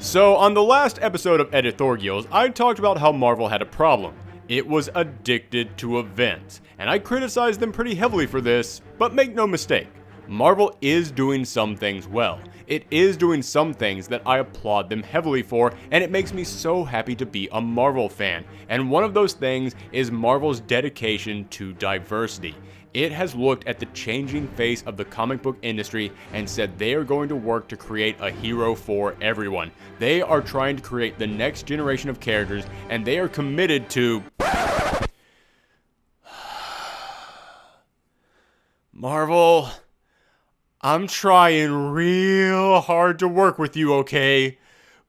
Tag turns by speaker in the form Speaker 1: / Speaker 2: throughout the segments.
Speaker 1: So on the last episode of ediTHORGIals, I talked about how Marvel had a problem. It was addicted to events, and I criticized them pretty heavily for this, but make no mistake, Marvel is doing some things well. It is doing some things that I applaud them heavily for, and it makes me so happy to be a Marvel fan. And one of those things is Marvel's dedication to diversity. It has looked at the changing face of the comic book industry and said they are going to work to create a hero for everyone. They are trying to create the next generation of characters, and they are committed to... Marvel, I'm trying real hard to work with you, okay?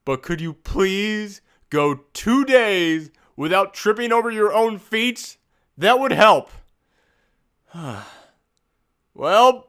Speaker 1: But could you please go 2 days without tripping over your own feet? That would help. Well,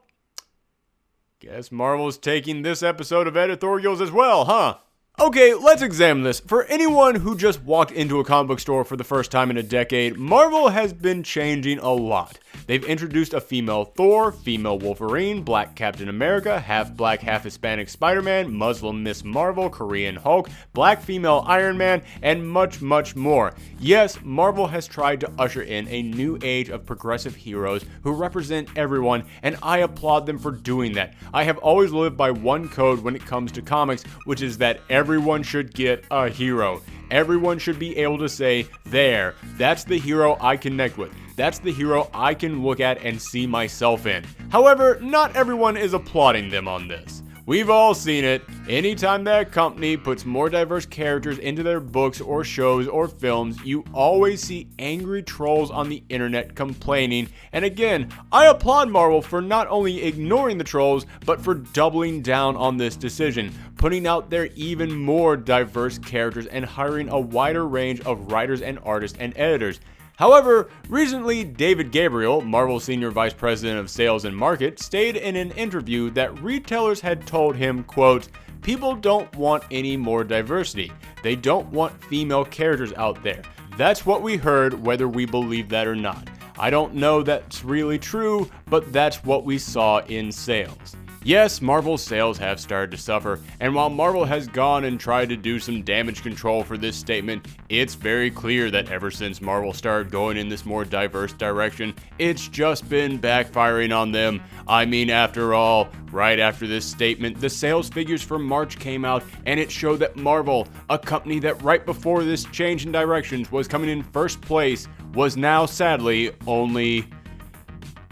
Speaker 1: guess Marvel's taking this episode of ediTHORGIals as well, huh? Okay, let's examine this. For anyone who just walked into a comic book store for the first time in a decade, Marvel has been changing a lot. They've introduced a female Thor, female Wolverine, black Captain America, half black, half Hispanic Spider-Man, Muslim Miss Marvel, Korean Hulk, black female Iron Man, and much, much more. Yes, Marvel has tried to usher in a new age of progressive heroes who represent everyone, and I applaud them for doing that. I have always lived by one code when it comes to comics, which is that everyone should get a hero. Everyone should be able to say, there, that's the hero I connect with. That's the hero I can look at and see myself in. However, not everyone is applauding them on this. We've all seen it. Anytime that company puts more diverse characters into their books or shows or films, you always see angry trolls on the internet complaining. And again, I applaud Marvel for not only ignoring the trolls, but for doubling down on this decision, putting out their even more diverse characters and hiring a wider range of writers and artists and editors. However, recently, David Gabriel, Marvel's Senior Vice President of Sales and Market, stated in an interview that retailers had told him, quote, "People don't want any more diversity. They don't want female characters out there. That's what we heard, whether we believe that or not. I don't know that's really true, but that's what we saw in sales." Yes, Marvel's sales have started to suffer, and while Marvel has gone and tried to do some damage control for this statement, it's very clear that ever since Marvel started going in this more diverse direction, it's just been backfiring on them. I mean, after all, right after this statement, the sales figures for March came out, and it showed that Marvel, a company that right before this change in directions was coming in first place, was now sadly only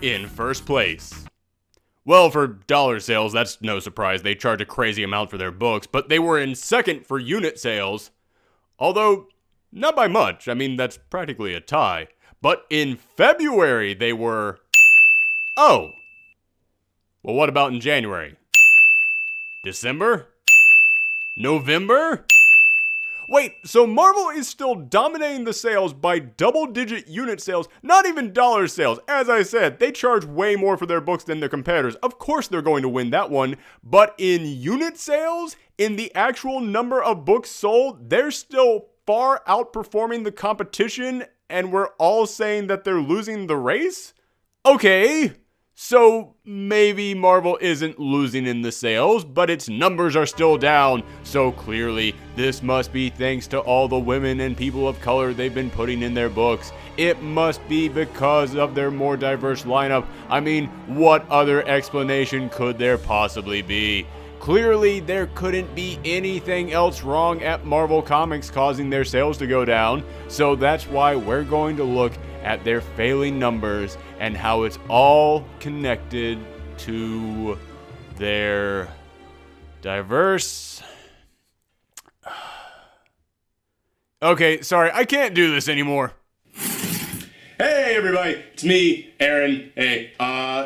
Speaker 1: in first place. Well, for dollar sales, that's no surprise. They charge a crazy amount for their books, but they were in second for unit sales. Although, not by much. I mean, that's practically a tie. But in February, they were... Oh. Well, what about in January? December? November? Wait, so Marvel is still dominating the sales by double-digit unit sales, not even dollar sales. As I said, they charge way more for their books than their competitors. Of course they're going to win that one, but in unit sales, in the actual number of books sold, they're still far outperforming the competition, and we're all saying that they're losing the race? Okay. So maybe Marvel isn't losing in the sales, but its numbers are still down. So clearly, this must be thanks to all the women and people of color they've been putting in their books. It must be because of their more diverse lineup. I mean, what other explanation could there possibly be? Clearly, there couldn't be anything else wrong at Marvel Comics causing their sales to go down. So that's why we're going to look at their failing numbers and how it's all connected to their diverse... Okay, sorry, I can't do this anymore. Hey everybody, it's me, Aaron. Hey,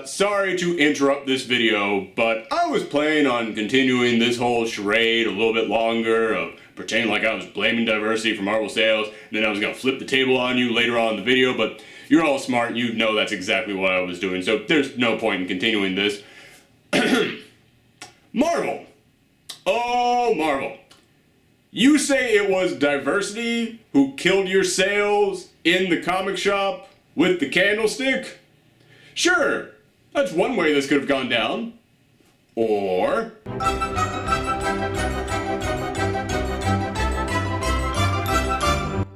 Speaker 1: sorry to interrupt this video, but I was planning on continuing this whole charade a little bit longer of pretending like I was blaming diversity for Marvel sales, and then I was gonna flip the table on you later on in the video, but you're all smart, you know that's exactly what I was doing, so there's no point in continuing this. Marvel. Oh, Marvel. You say it was diversity who killed your sales in the comic shop with the candlestick? Sure, that's one way this could have gone down. Or...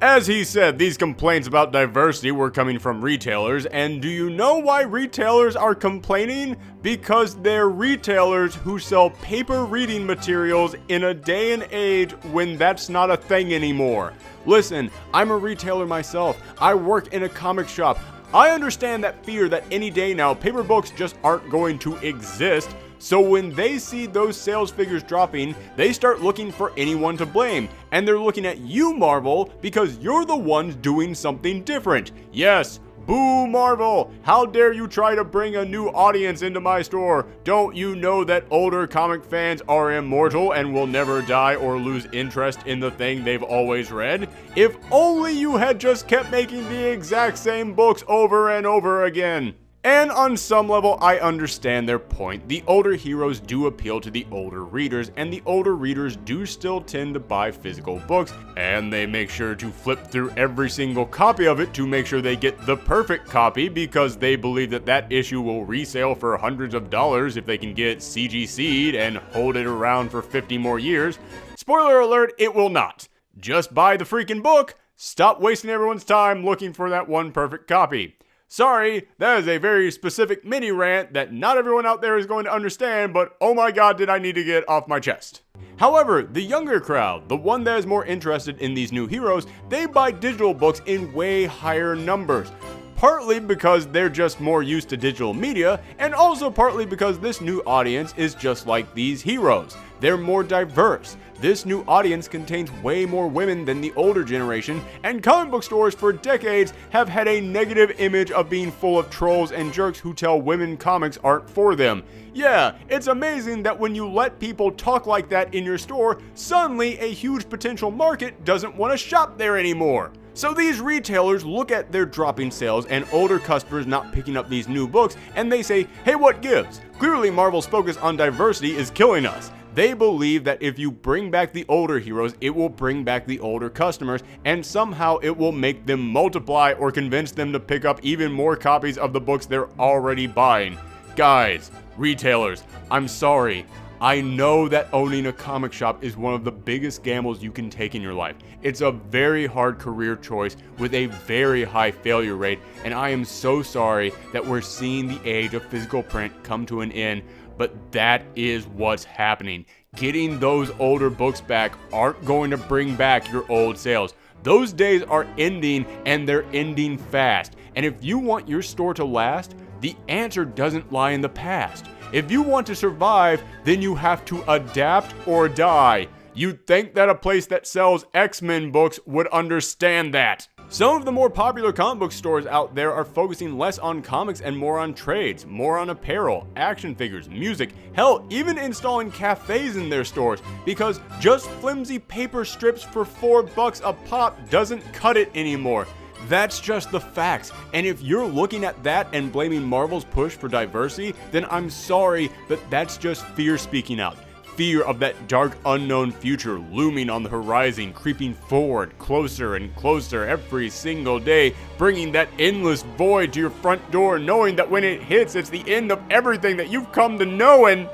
Speaker 1: As he said, these complaints about diversity were coming from retailers, and do you know why retailers are complaining? Because they're retailers who sell paper reading materials in a day and age when that's not a thing anymore. Listen, I'm a retailer myself. I work in a comic shop. I understand that fear that any day now paper books just aren't going to exist. So when they see those sales figures dropping, they start looking for anyone to blame. And they're looking at you, Marvel, because you're the ones doing something different. Yes, boo Marvel! How dare you try to bring a new audience into my store? Don't you know that older comic fans are immortal and will never die or lose interest in the thing they've always read? If only you had just kept making the exact same books over and over again. And on some level, I understand their point. The older heroes do appeal to the older readers, and the older readers do still tend to buy physical books, and they make sure to flip through every single copy of it to make sure they get the perfect copy, because they believe that that issue will resell for hundreds of dollars if they can get it CGC'd and hold it around for 50 more years. Spoiler alert, it will not. Just buy the freaking book. Stop wasting everyone's time looking for that one perfect copy. Sorry, that is a very specific mini rant that not everyone out there is going to understand, but oh my god, did I need to get off my chest. However, the younger crowd, the one that is more interested in these new heroes, they buy digital books in way higher numbers. Partly because they're just more used to digital media, and also partly because this new audience is just like these heroes. They're more diverse. This new audience contains way more women than the older generation, and comic book stores for decades have had a negative image of being full of trolls and jerks who tell women comics aren't for them. Yeah, it's amazing that when you let people talk like that in your store, suddenly a huge potential market doesn't want to shop there anymore. So these retailers look at their dropping sales and older customers not picking up these new books, and they say, hey, what gives? Clearly Marvel's focus on diversity is killing us. They believe that if you bring back the older heroes, it will bring back the older customers, and somehow it will make them multiply or convince them to pick up even more copies of the books they're already buying. Guys, retailers, I'm sorry. I know that owning a comic shop is one of the biggest gambles you can take in your life. It's a very hard career choice with a very high failure rate, and I am so sorry that we're seeing the age of physical print come to an end, but that is what's happening. Getting those older books back aren't going to bring back your old sales. Those days are ending, and they're ending fast. And if you want your store to last, the answer doesn't lie in the past. If you want to survive, then you have to adapt or die. You'd think that a place that sells X-Men books would understand that. Some of the more popular comic book stores out there are focusing less on comics and more on trades, more on apparel, action figures, music, hell, even installing cafes in their stores, because just flimsy paper strips for $4 a pop doesn't cut it anymore. That's just the facts, and if you're looking at that and blaming Marvel's push for diversity, then I'm sorry, but that's just fear speaking out. Fear of that dark unknown future looming on the horizon, creeping forward closer and closer every single day, bringing that endless void to your front door, knowing that when it hits, it's the end of everything that you've come to know. And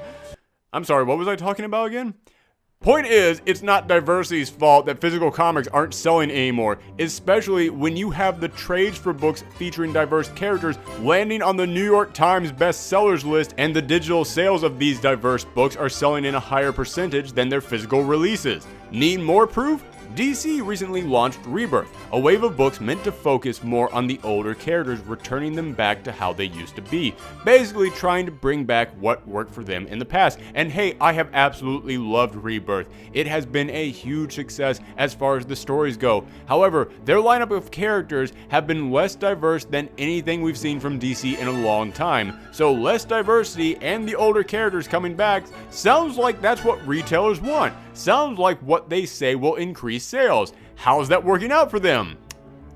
Speaker 1: I'm sorry, what was I talking about again? Point is, it's not diversity's fault that physical comics aren't selling anymore, especially when you have the trades for books featuring diverse characters landing on the New York Times bestsellers list, and the digital sales of these diverse books are selling in a higher percentage than their physical releases. Need more proof? DC recently launched Rebirth, a wave of books meant to focus more on the older characters, returning them back to how they used to be, basically trying to bring back what worked for them in the past. And hey, I have absolutely loved Rebirth. It has been a huge success as far as the stories go. However, their lineup of characters have been less diverse than anything we've seen from DC in a long time. So less diversity and the older characters coming back sounds like that's what retailers want. Sounds like what they say will increase sales. How's that working out for them?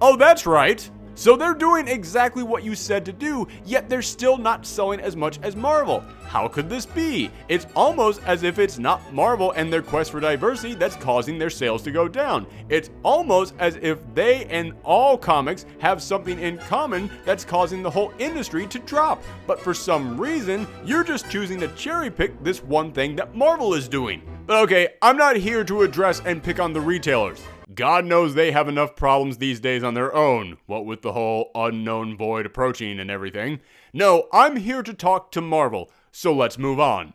Speaker 1: Oh, that's right. So they're doing exactly what you said to do, yet they're still not selling as much as Marvel. How could this be? It's almost as if it's not Marvel and their quest for diversity that's causing their sales to go down. It's almost as if they and all comics have something in common that's causing the whole industry to drop. But for some reason, you're just choosing to cherry pick this one thing that Marvel is doing. But okay, I'm not here to address and pick on the retailers. God knows they have enough problems these days on their own, what with the whole unknown void approaching and everything. No, I'm here to talk to Marvel, so let's move on.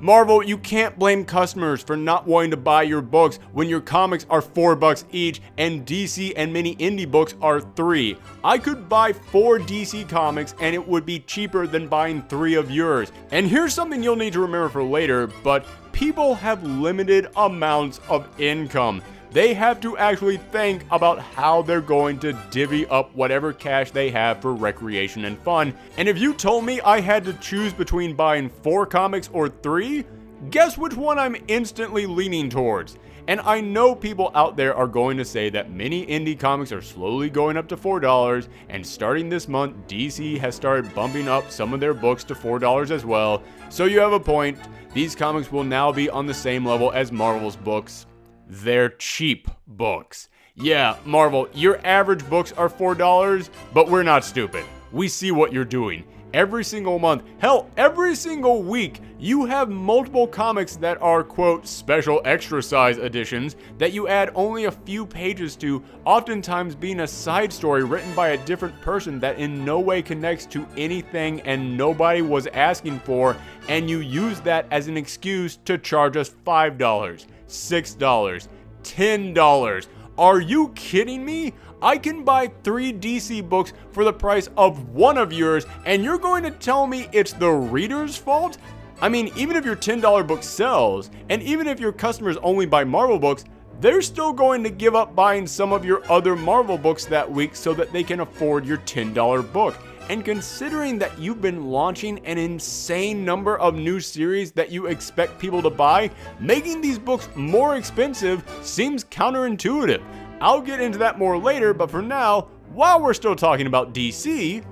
Speaker 1: Marvel, you can't blame customers for not wanting to buy your books when your comics are $4 each and DC and many indie books are $3. I could buy 4 DC comics and it would be cheaper than buying 3 of yours. And here's something you'll need to remember for later, but people have limited amounts of income. They have to actually think about how they're going to divvy up whatever cash they have for recreation and fun. And if you told me I had to choose between buying 4 comics or 3, guess which one I'm instantly leaning towards. And I know people out there are going to say that many indie comics are slowly going up to $4, and starting this month, DC has started bumping up some of their books to $4 as well. So you have a point. These comics will now be on the same level as Marvel's books. They're cheap books. Yeah, Marvel, your average books are $4, but we're not stupid. We see what you're doing. Every single month, hell, every single week, you have multiple comics that are, quote, special extra size editions that you add only a few pages to, oftentimes being a side story written by a different person that in no way connects to anything and nobody was asking for, and you use that as an excuse to charge us $5, $6, $10. Are you kidding me? I can buy 3 DC books for the price of 1 of yours, and you're going to tell me it's the reader's fault? I mean, even if your $10 book sells, and even if your customers only buy Marvel books, they're still going to give up buying some of your other Marvel books that week so that they can afford your $10 book. And considering that you've been launching an insane number of new series that you expect people to buy, making these books more expensive seems counterintuitive. I'll get into that more later, but for now, while we're still talking about DC,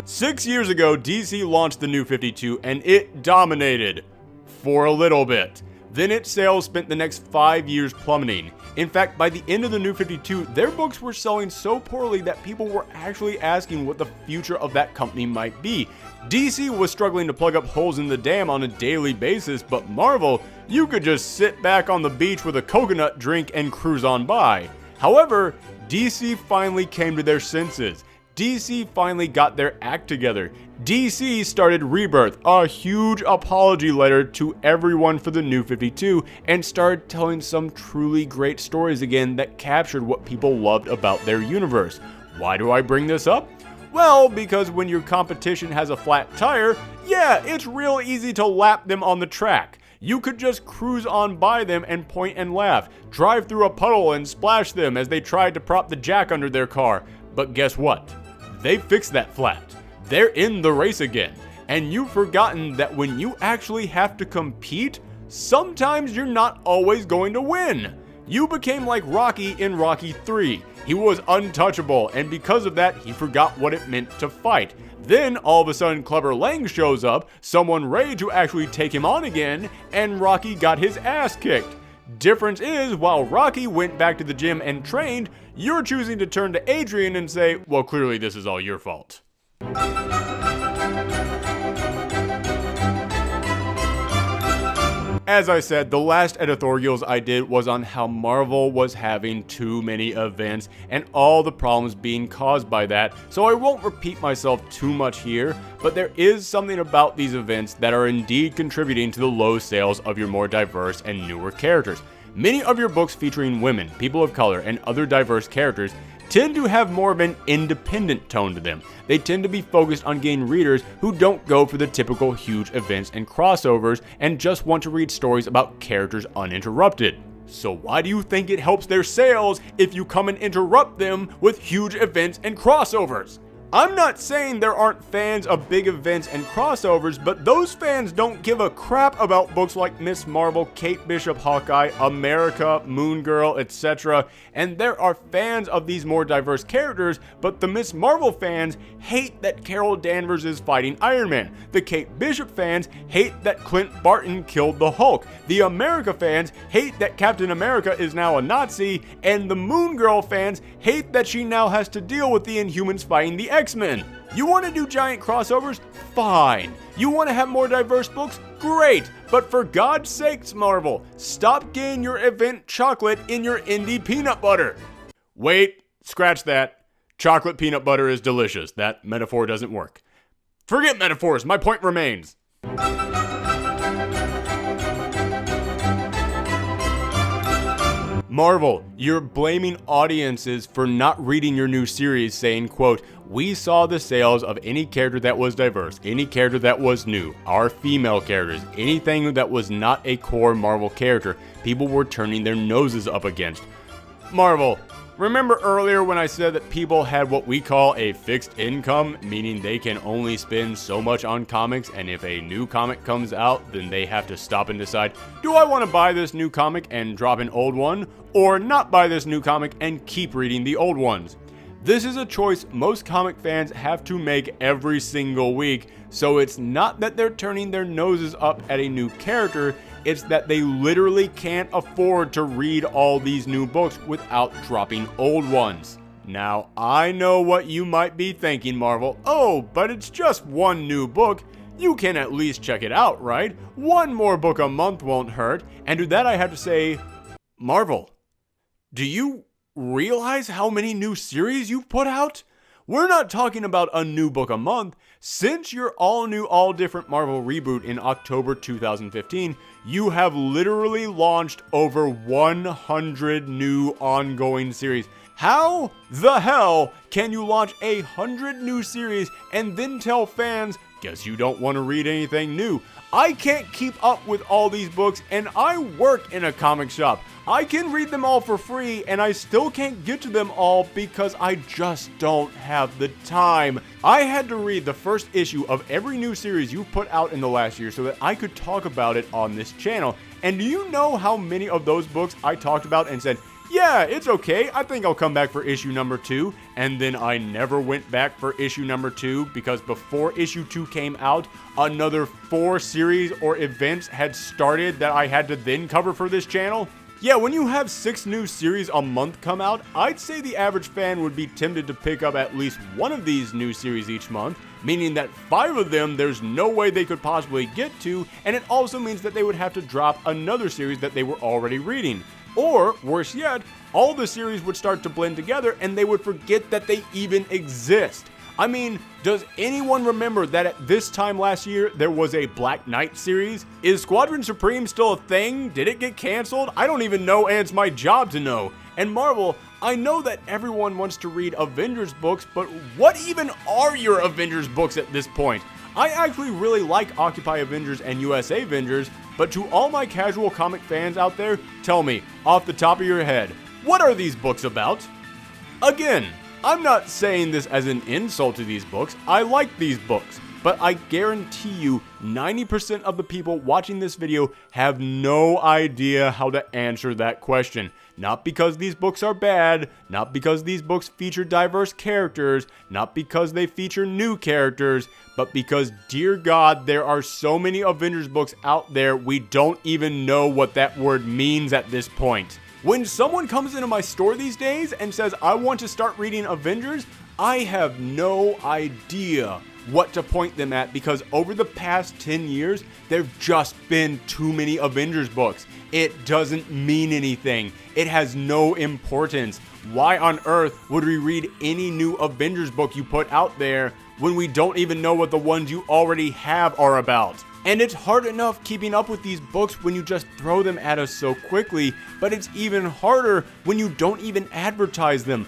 Speaker 1: 6 years ago, DC launched the New 52 and it dominated for a little bit. Then its sales spent the next 5 years plummeting. In fact, by the end of the New 52, their books were selling so poorly that people were actually asking what the future of that company might be. DC was struggling to plug up holes in the dam on a daily basis, but Marvel, you could just sit back on the beach with a coconut drink and cruise on by. However, DC finally came to their senses. DC finally got their act together. DC started Rebirth, a huge apology letter to everyone for the New 52, and started telling some truly great stories again that captured what people loved about their universe. Why do I bring this up? Well, because when your competition has a flat tire, yeah, it's real easy to lap them on the track. You could just cruise on by them and point and laugh, drive through a puddle and splash them as they tried to prop the jack under their car. But guess what? They fixed that flat. They're in the race again. And you've forgotten that when you actually have to compete, sometimes you're not always going to win. You became like Rocky in Rocky 3. He was untouchable, and because of that, he forgot what it meant to fight. Then, all of a sudden, Clubber Lang shows up, someone ready to actually take him on again, and Rocky got his ass kicked. Difference is, while Rocky went back to the gym and trained, you're choosing to turn to Adrian and say, well, clearly this is all your fault. As I said, the last editorials I did was on how Marvel was having too many events and all the problems being caused by that, so I won't repeat myself too much here, but there is something about these events that are indeed contributing to the low sales of your more diverse and newer characters. Many of your books featuring women, people of color, and other diverse characters tend to have more of an independent tone to them. They tend to be focused on getting readers who don't go for the typical huge events and crossovers and just want to read stories about characters uninterrupted. So why do you think it helps their sales if you come and interrupt them with huge events and crossovers? I'm not saying there aren't fans of big events and crossovers, but those fans don't give a crap about books like Miss Marvel, Kate Bishop Hawkeye, America, Moon Girl, etc. And there are fans of these more diverse characters, but the Miss Marvel fans hate that Carol Danvers is fighting Iron Man. The Kate Bishop fans hate that Clint Barton killed the Hulk. The America fans hate that Captain America is now a Nazi, and the Moon Girl fans hate that she now has to deal with the Inhumans fighting the X-Men. You want to do giant crossovers? Fine. You want to have more diverse books? Great. But for God's sakes, Marvel, stop getting your event chocolate in your indie peanut butter. Wait, scratch that. Chocolate peanut butter is delicious. That metaphor doesn't work. Forget metaphors, my point remains. Marvel, you're blaming audiences for not reading your new series, saying, quote, "We saw the sales of any character that was diverse, any character that was new, our female characters, anything that was not a core Marvel character, people were turning their noses up against." Marvel, remember earlier when I said that people had what we call a fixed income, meaning they can only spend so much on comics, and if a new comic comes out, then they have to stop and decide, do I want to buy this new comic and drop an old one, or not buy this new comic and keep reading the old ones? This is a choice most comic fans have to make every single week, so it's not that they're turning their noses up at a new character, it's that they literally can't afford to read all these new books without dropping old ones. Now, I know what you might be thinking, Marvel. Oh, but it's just one new book. You can at least check it out, right? One more book a month won't hurt. And to that I have to say, Marvel, do you realize how many new series you've put out? We're not talking about a new book a month. Since your all-new, all-different Marvel reboot in October 2015, you have literally launched over 100 new ongoing series. How the hell can you launch 100 new series and then tell fans, guess you don't want to read anything new? I can't keep up with all these books, and I work in a comic shop. I can read them all for free, and I still can't get to them all because I just don't have the time. I had to read the first issue of every new series you've put out in the last year so that I could talk about it on this channel. And do you know how many of those books I talked about and said, yeah, it's okay, I think I'll come back for issue number 2, and then I never went back for issue number 2 because before issue 2 came out, another 4 series or events had started that I had to then cover for this channel? Yeah, when you have 6 new series a month come out, I'd say the average fan would be tempted to pick up at least one of these new series each month, meaning that 5 of them there's no way they could possibly get to, and it also means that they would have to drop another series that they were already reading. Or, worse yet, all the series would start to blend together and they would forget that they even exist. I mean, does anyone remember that at this time last year there was a Black Knight series? Is Squadron Supreme still a thing? Did it get canceled? I don't even know, and it's my job to know. And Marvel, I know that everyone wants to read Avengers books, but what even are your Avengers books at this point? I actually really like Occupy Avengers and USA Avengers, but to all my casual comic fans out there, tell me, off the top of your head, what are these books about? Again, I'm not saying this as an insult to these books, I like these books, but I guarantee you 90% of the people watching this video have no idea how to answer that question. Not because these books are bad, not because these books feature diverse characters, not because they feature new characters, but because, dear God, there are so many Avengers books out there we don't even know what that word means at this point. When someone comes into my store these days and says, I want to start reading Avengers, I have no idea what to point them at because over the past 10 years, there've just been too many Avengers books. It doesn't mean anything. It has no importance. Why on earth would we read any new Avengers book you put out there when we don't even know what the ones you already have are about? And it's hard enough keeping up with these books when you just throw them at us so quickly, but it's even harder when you don't even advertise them.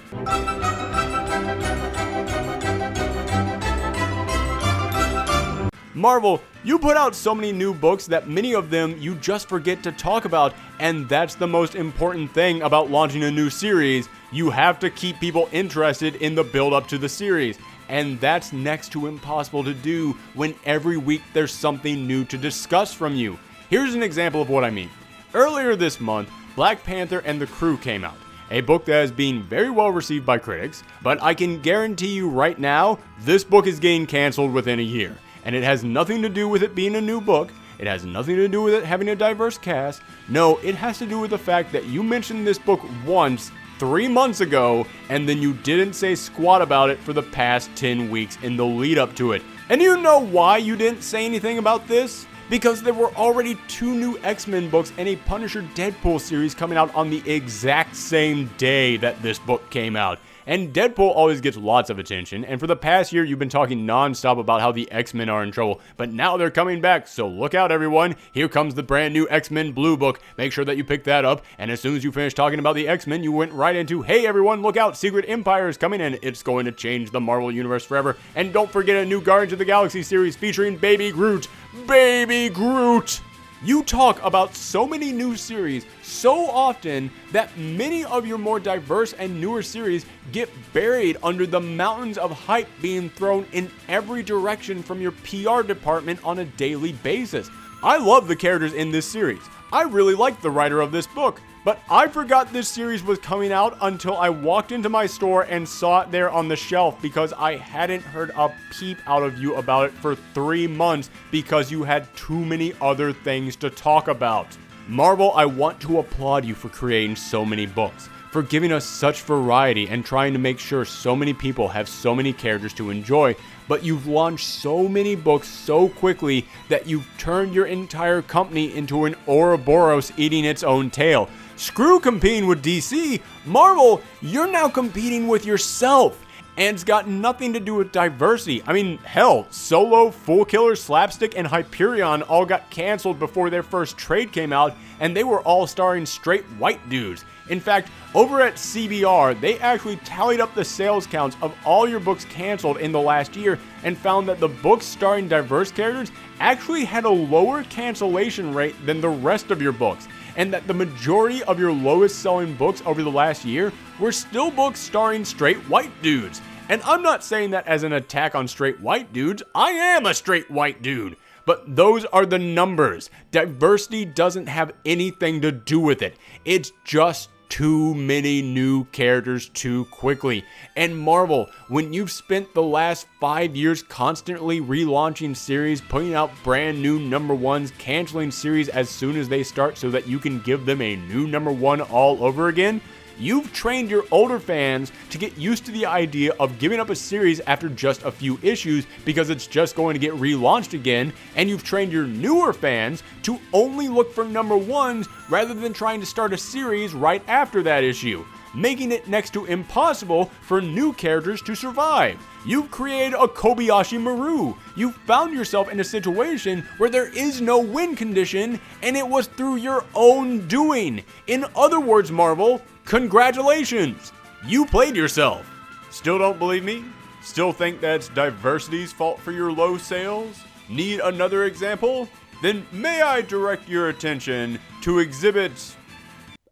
Speaker 1: Marvel, you put out so many new books that many of them you just forget to talk about, and that's the most important thing about launching a new series. You have to keep people interested in the build up to the series. And that's next to impossible to do when every week there's something new to discuss from you. Here's an example of what I mean. Earlier this month, Black Panther and the Crew came out, a book that is being very well received by critics, but I can guarantee you right now, this book is getting canceled within a year. And it has nothing to do with it being a new book. It has nothing to do with it having a diverse cast. No, it has to do with the fact that you mentioned this book once 3 months ago, and then you didn't say squat about it for the past 10 weeks in the lead up to it. And you know why you didn't say anything about this? Because there were already 2 new X-Men books and a Punisher Deadpool series coming out on the exact same day that this book came out. And Deadpool always gets lots of attention, and for the past year you've been talking non-stop about how the X-Men are in trouble, but now they're coming back, so look out everyone, here comes the brand new X-Men Blue book, make sure that you pick that up, and as soon as you finish talking about the X-Men, you went right into, hey everyone, look out, Secret Empire is coming in, it's going to change the Marvel Universe forever, and don't forget a new Guardians of the Galaxy series featuring Baby Groot. Baby Groot! You talk about so many new series so often that many of your more diverse and newer series get buried under the mountains of hype being thrown in every direction from your PR department on a daily basis. I love the characters in this series. I really like the writer of this book, but I forgot this series was coming out until I walked into my store and saw it there on the shelf because I hadn't heard a peep out of you about it for 3 months because you had too many other things to talk about. Marvel, I want to applaud you for creating so many books, for giving us such variety and trying to make sure so many people have so many characters to enjoy, but you've launched so many books so quickly that you've turned your entire company into an Ouroboros eating its own tail. Screw competing with DC, Marvel, you're now competing with yourself. And it's got nothing to do with diversity. I mean, hell, Solo, Fool Killer, Slapstick, and Hyperion all got canceled before their first trade came out, and they were all starring straight white dudes. In fact, over at CBR, they actually tallied up the sales counts of all your books canceled in the last year and found that the books starring diverse characters actually had a lower cancellation rate than the rest of your books, and that the majority of your lowest selling books over the last year were still books starring straight white dudes. And I'm not saying that as an attack on straight white dudes, I am a straight white dude. But those are the numbers. Diversity doesn't have anything to do with it. It's just too many new characters too quickly. And Marvel, when you've spent the last 5 years constantly relaunching series, putting out brand new number ones, canceling series as soon as they start so that you can give them a new number one all over again, you've trained your older fans to get used to the idea of giving up a series after just a few issues because it's just going to get relaunched again, and you've trained your newer fans to only look for number ones rather than trying to start a series right after that issue, making it next to impossible for new characters to survive. You've created a Kobayashi Maru. You found yourself in a situation where there is no win condition, and it was through your own doing. In other words, Marvel, congratulations! You played yourself. Still don't believe me? Still think that's diversity's fault for your low sales? Need another example? Then may I direct your attention to exhibit...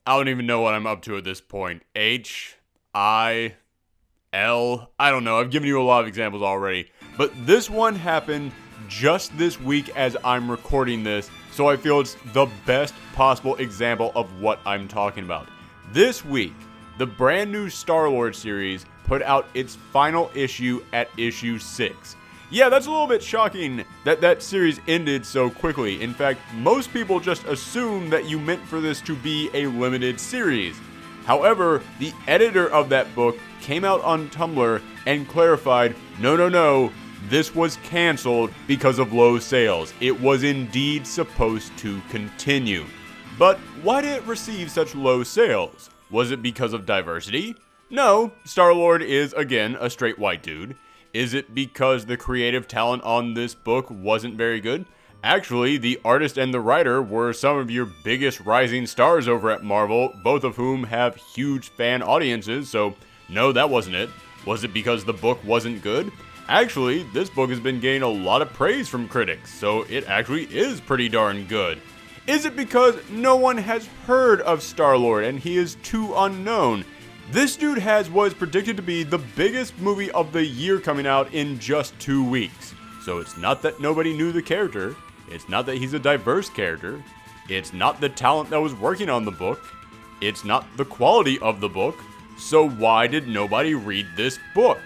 Speaker 1: I don't even know what I'm up to at this point. H, I, L, I don't know. I've given you a lot of examples already. But this one happened just this week as I'm recording this, so I feel it's the best possible example of what I'm talking about. This week, the brand new Star-Lord series put out its final issue at issue 6. Yeah, that's a little bit shocking that that series ended so quickly. In fact, most people just assume that you meant for this to be a limited series. However, the editor of that book came out on Tumblr and clarified, no, this was canceled because of low sales. It was indeed supposed to continue. But why did it receive such low sales? Was it because of diversity? No, Star-Lord is, again, a straight white dude. Is it because the creative talent on this book wasn't very good? Actually, the artist and the writer were some of your biggest rising stars over at Marvel, both of whom have huge fan audiences, so no, that wasn't it. Was it because the book wasn't good? Actually, this book has been getting a lot of praise from critics, so it actually is pretty darn good. Is it because no one has heard of Star-Lord and he is too unknown? This dude has what is predicted to be the biggest movie of the year coming out in just 2 weeks. So it's not that nobody knew the character, it's not that he's a diverse character, it's not the talent that was working on the book, it's not the quality of the book. So why did nobody read this book?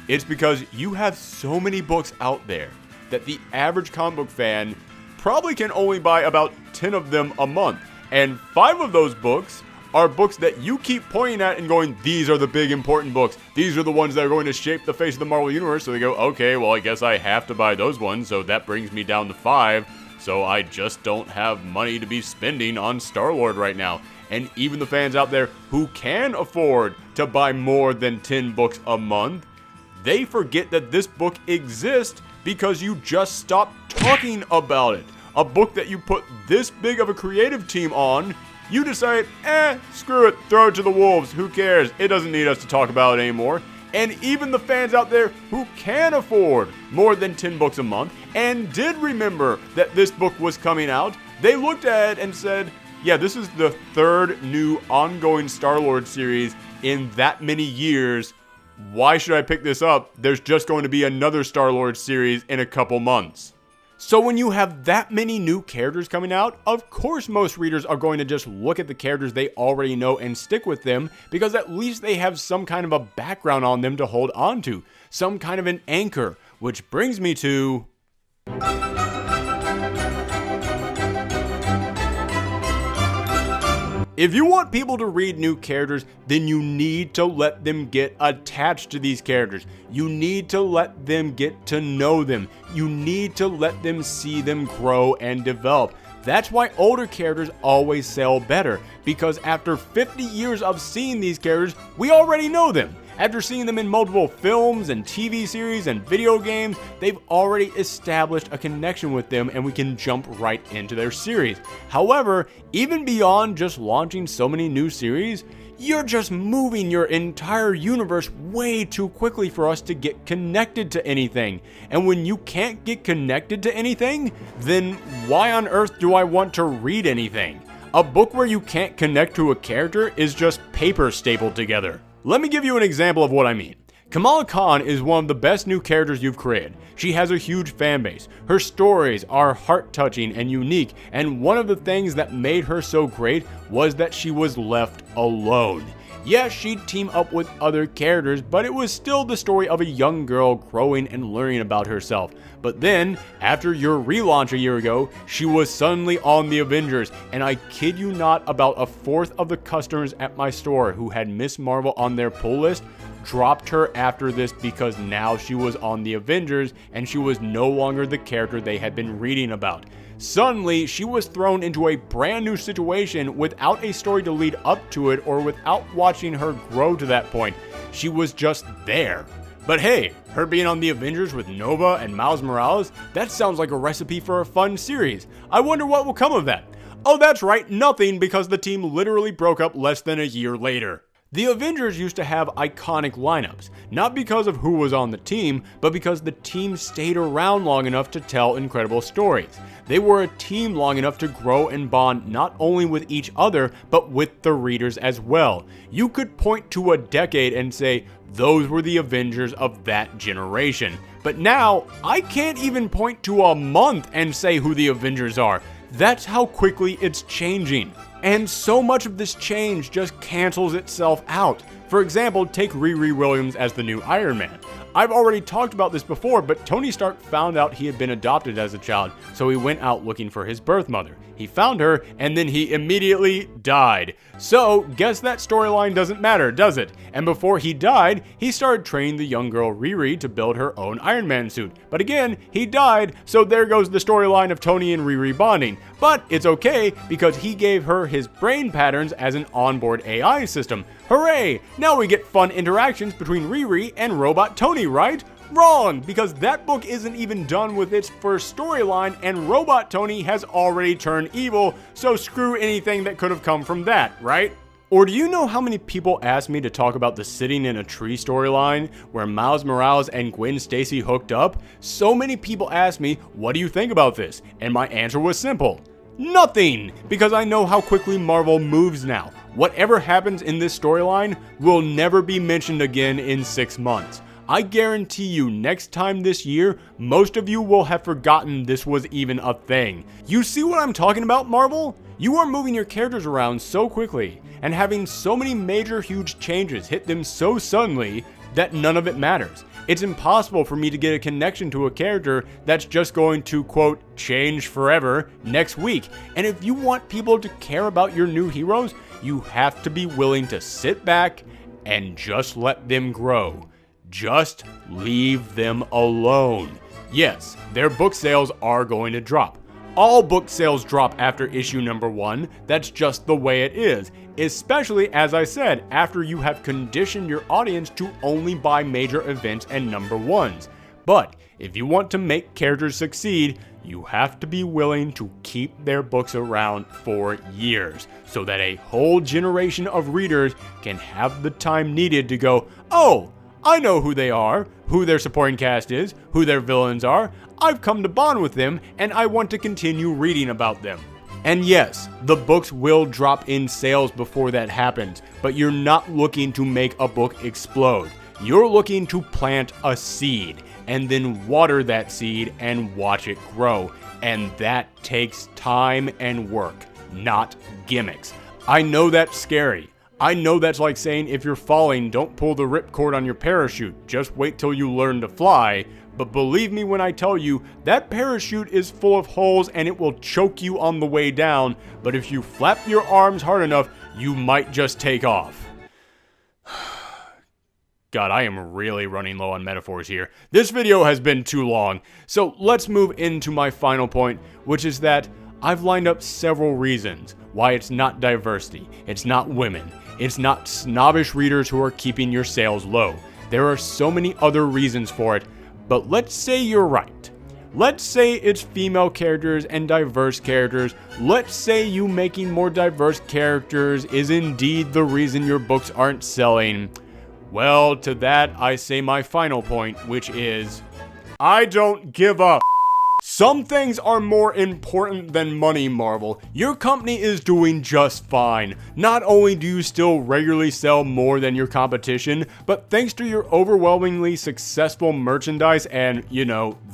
Speaker 1: It's because you have so many books out there that the average comic book fan probably can only buy about 10 of them a month. And 5 of those books are books that you keep pointing at and going, these are the big important books. These are the ones that are going to shape the face of the Marvel Universe. So they go, okay, well, I guess I have to buy those ones. So that brings me down to 5. So I just don't have money to be spending on Star-Lord right now. And even the fans out there who can afford to buy more than 10 books a month, they forget that this book exists because you just stopped talking about it. A book that you put this big of a creative team on, you decide, screw it, throw it to the wolves, who cares? It doesn't need us to talk about it anymore. And even the fans out there who can afford more than 10 books a month and did remember that this book was coming out, they looked at it and said, yeah, this is the 3rd new ongoing Star-Lord series in that many years. Why should I pick this up? There's just going to be another Star-Lord series in a couple months. So when you have that many new characters coming out, of course most readers are going to just look at the characters they already know and stick with them, because at least they have some kind of a background on them to hold on to, some kind of an anchor, which brings me to... If you want people to read new characters, then you need to let them get attached to these characters. You need to let them get to know them. You need to let them see them grow and develop. That's why older characters always sell better, because after 50 years of seeing these characters, we already know them. After seeing them in multiple films and TV series and video games, they've already established a connection with them and we can jump right into their series. However, even beyond just launching so many new series, you're just moving your entire universe way too quickly for us to get connected to anything. And when you can't get connected to anything, then why on earth do I want to read anything? A book where you can't connect to a character is just paper stapled together. Let me give you an example of what I mean. Kamala Khan is one of the best new characters you've created. She has a huge fan base. Her stories are heart-touching and unique, and one of the things that made her so great was that she was left alone. Yes, she'd team up with other characters, but it was still the story of a young girl growing and learning about herself. But then, after your relaunch a year ago, she was suddenly on the Avengers, and I kid you not, about a fourth of the customers at my store who had Miss Marvel on their pull list dropped her after this because now she was on the Avengers and she was no longer the character they had been reading about. Suddenly, she was thrown into a brand new situation without a story to lead up to it or without watching her grow to that point. She was just there. But hey, her being on the Avengers with Nova and Miles Morales, that sounds like a recipe for a fun series. I wonder what will come of that. Oh, that's right, nothing, because the team literally broke up less than a year later. The Avengers used to have iconic lineups, not because of who was on the team, but because the team stayed around long enough to tell incredible stories. They were a team long enough to grow and bond not only with each other, but with the readers as well. You could point to a decade and say, those were the Avengers of that generation. But now, I can't even point to a month and say who the Avengers are. That's how quickly it's changing. And so much of this change just cancels itself out. For example, take Riri Williams as the new Iron Man. I've already talked about this before, but Tony Stark found out he had been adopted as a child, so he went out looking for his birth mother. He found her, and then he immediately died. So, guess that storyline doesn't matter, does it? And before he died, he started training the young girl Riri to build her own Iron Man suit. But again, he died, so there goes the storyline of Tony and Riri bonding. But it's okay, because he gave her his brain patterns as an onboard AI system. Hooray! Now we get fun interactions between Riri and Robot Tony, right? Wrong, because that book isn't even done with its first storyline and Robot Tony has already turned evil, so screw anything that could have come from that, right? Or do you know how many people asked me to talk about the Sitting in a Tree storyline where Miles Morales and Gwen Stacy hooked up? So many people asked me, what do you think about this? And my answer was simple. Nothing! Because I know how quickly Marvel moves now. Whatever happens in this storyline will never be mentioned again in 6 months. I guarantee you next time this year, most of you will have forgotten this was even a thing. You see what I'm talking about, Marvel? You are moving your characters around so quickly and having so many major huge changes hit them so suddenly that none of it matters. It's impossible for me to get a connection to a character that's just going to, quote, change forever next week. And if you want people to care about your new heroes, you have to be willing to sit back and just let them grow. Just leave them alone. Yes, their book sales are going to drop. All book sales drop after issue number 1. That's just the way it is. Especially, as I said, after you have conditioned your audience to only buy major events and number 1s. But if you want to make characters succeed, you have to be willing to keep their books around for years, so that a whole generation of readers can have the time needed to go, oh, I know who they are, who their supporting cast is, who their villains are. I've come to bond with them, and I want to continue reading about them. And yes, the books will drop in sales before that happens, but you're not looking to make a book explode. You're looking to plant a seed, and then water that seed and watch it grow. And that takes time and work, not gimmicks. I know that's scary. I know that's like saying if you're falling, don't pull the ripcord on your parachute. Just wait till you learn to fly. But believe me when I tell you, that parachute is full of holes and it will choke you on the way down. But if you flap your arms hard enough, you might just take off. God, I am really running low on metaphors here. This video has been too long. So let's move into my final point, which is that I've lined up several reasons why it's not diversity, it's not women, it's not snobbish readers who are keeping your sales low. There are so many other reasons for it, but let's say you're right. Let's say it's female characters and diverse characters. Let's say you making more diverse characters is indeed the reason your books aren't selling. Well, to that I say my final point, which is, I don't give up. Some things are more important than money, Marvel. Your company is doing just fine. Not only do you still regularly sell more than your competition, but thanks to your overwhelmingly successful merchandise and,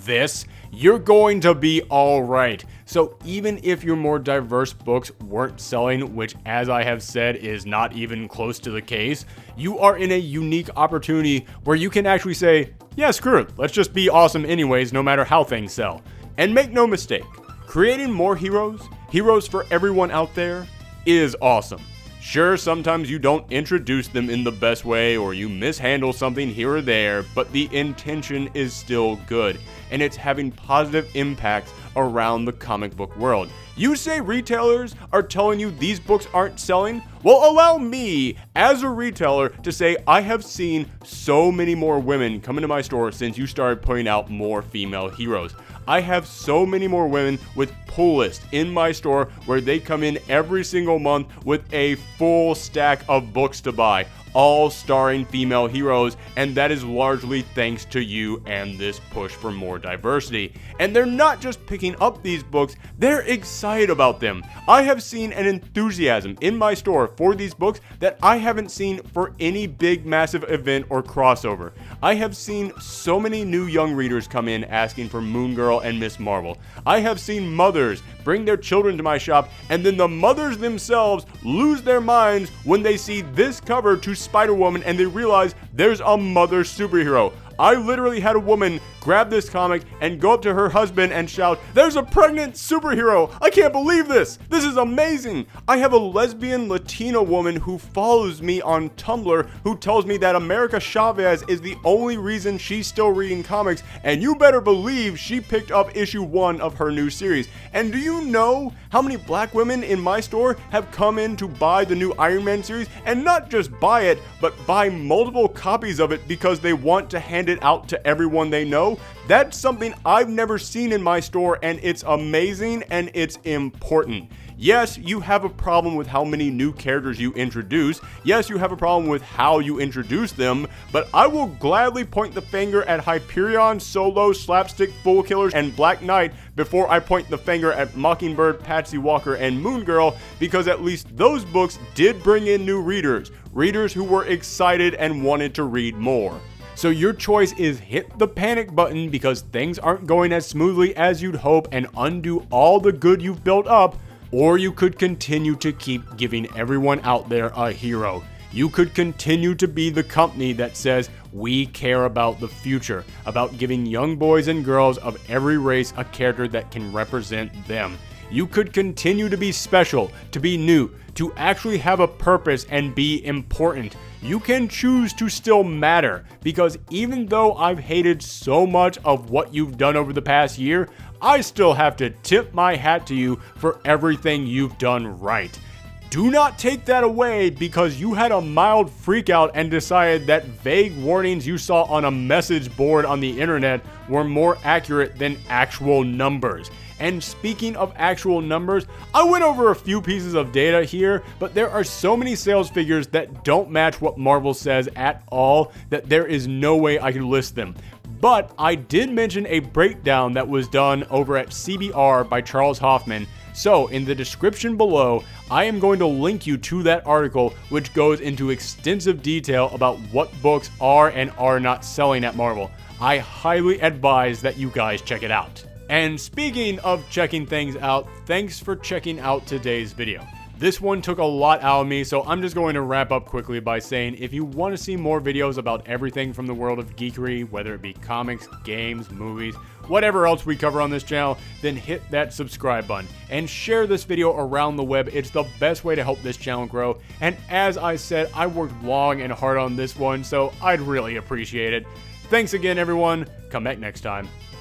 Speaker 1: this, you're going to be alright. So even if your more diverse books weren't selling, which as I have said is not even close to the case, you are in a unique opportunity where you can actually say, yeah, screw it, let's just be awesome anyways, no matter how things sell. And make no mistake, creating more heroes for everyone out there, is awesome. Sure, sometimes you don't introduce them in the best way or you mishandle something here or there, but the intention is still good, and it's having positive impacts around the comic book world. You say retailers are telling you these books aren't selling? Well, allow me, as a retailer, to say I have seen so many more women come into my store since you started putting out more female heroes. I have so many more women with pull lists in my store where they come in every single month with a full stack of books to buy, all starring female heroes, and that is largely thanks to you and this push for more diversity. And they're not just picking up these books, they're excited about them. I have seen an enthusiasm in my store for these books that I haven't seen for any big massive event or crossover. I have seen so many new young readers come in asking for Moon Girl and Miss Marvel. I have seen mothers bring their children to my shop, and then the mothers themselves lose their minds when they see this cover to Spider-Woman and they realize there's a mother superhero. I literally had a woman grab this comic and go up to her husband and shout, "There's a pregnant superhero! I can't believe this! This is amazing!" I have a lesbian Latina woman who follows me on Tumblr who tells me that America Chavez is the only reason she's still reading comics, and you better believe she picked up issue 1 of her new series. And do you know how many black women in my store have come in to buy the new Iron Man series, and not just buy it, but buy multiple copies of it because they want to hand hand it out to everyone they know. That's something I've never seen in my store, and it's amazing and it's important. Yes, you have a problem with how many new characters you introduce. Yes, you have a problem with how you introduce them, but I will gladly point the finger at Hyperion, Solo, Slapstick, Fool Killers, and Black Knight before I point the finger at Mockingbird, Patsy Walker, and Moon Girl, because at least those books did bring in new readers who were excited and wanted to read more. So your choice is hit the panic button because things aren't going as smoothly as you'd hope and undo all the good you've built up, or you could continue to keep giving everyone out there a hero. You could continue to be the company that says, we care about the future, about giving young boys and girls of every race a character that can represent them. You could continue to be special, to be new, to actually have a purpose and be important. You can choose to still matter, because even though I've hated so much of what you've done over the past year, I still have to tip my hat to you for everything you've done right. Do not take that away because you had a mild freakout and decided that vague warnings you saw on a message board on the internet were more accurate than actual numbers. And speaking of actual numbers, I went over a few pieces of data here, but there are so many sales figures that don't match what Marvel says at all that there is no way I can list them. But I did mention a breakdown that was done over at CBR by Charles Hoffman. So in the description below, I am going to link you to that article, which goes into extensive detail about what books are and are not selling at Marvel. I highly advise that you guys check it out. And speaking of checking things out, thanks for checking out today's video. This one took a lot out of me, so I'm just going to wrap up quickly by saying if you want to see more videos about everything from the world of geekery, whether it be comics, games, movies, whatever else we cover on this channel, then hit that subscribe button and share this video around the web. It's the best way to help this channel grow. And as I said, I worked long and hard on this one, so I'd really appreciate it. Thanks again, everyone. Come back next time.